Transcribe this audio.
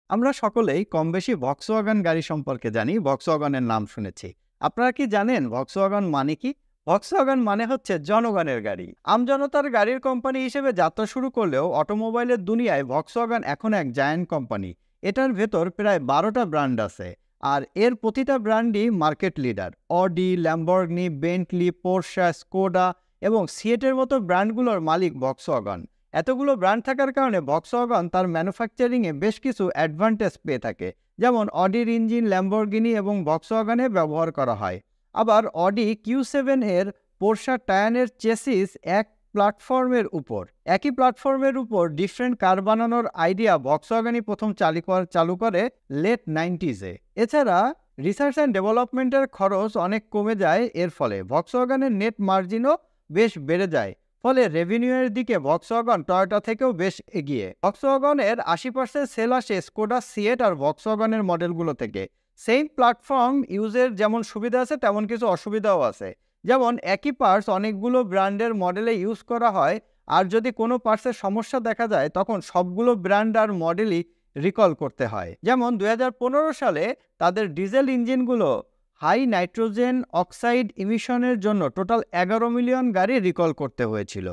আমরা সকলেই কমবেশি ভক্সওয়াগন গাড়ি সম্পর্কে জানি, ভক্সওয়াগনের নাম শুনেছি। আপনারা কি জানেন ভক্সওয়াগন মানে কি? ভক্সওয়াগন মানে হচ্ছে জনগণের গাড়ি। আমজনতার গাড়ির কোম্পানি হিসেবে যাত্রা শুরু করলেও অটোমোবাইলের দুনিয়ায় ভক্সওয়াগন এখন এক জায়ান্ট কোম্পানি। এটার ভেতর প্রায় 12টা ব্র্যান্ড আছে, আর এর প্রতিটা ব্র্যান্ডই market leader. Audi, Lamborghini, Bentley, Porsche, Skoda এবং সিয়েটের মতো ব্র্যান্ডগুলোর মালিক ভক্সওয়াগন। এতগুলো ব্র্যান্ড থাকার কারণে ভক্সওয়াগন তার ম্যানুফ্যাকচারিংয়ে বেশ কিছু অ্যাডভান্টেজ পেয়ে থাকে, যেমন অডির ইঞ্জিন ল্যাম্বরগিনি এবং ভক্সওয়াগনে ব্যবহার করা হয়। আবার অডি কিউ7 এর পোর্শা টায়ানের চেসিস এক প্ল্যাটফর্মের উপর একই প্ল্যাটফর্মের উপর ডিফারেন্ট কার বানানোর আইডিয়া ভক্সওয়াগনই প্রথম চালু করে লেট 90s-এ। এছাড়া রিসার্চ অ্যান্ড ডেভেলপমেন্টের খরচ অনেক কমে যায়, এর ফলে ভক্সওয়াগনের নেট মার্জিনও বেশ বেড়ে যায়। ফলে রেভিনিউয়ের দিকে ভক্সওয়াগন টয়োটা থেকেও বেশ এগিয়ে। ভক্সওয়াগনের 80% সেল আসে স্কোডা, সিয়েট আর ভক্সওয়াগনের মডেলগুলো থেকে। সেম প্ল্যাটফর্ম ইউজের যেমন সুবিধা আছে তেমন কিছু অসুবিধাও আছে। যেমন একই পার্টস অনেকগুলো ব্র্যান্ডের মডেলে ইউজ করা হয়, আর যদি কোনো পার্টসের সমস্যা দেখা যায় তখন সবগুলো ব্র্যান্ড আর মডেলই রিকল করতে হয়। যেমন 2015 সালে তাদের ডিজেল ইঞ্জিনগুলো হাই নাইট্রোজেন অক্সাইড ইমিশনের জন্য টোটাল 11 মিলিয়ন গাড়ি রিকল করতে হয়েছিল।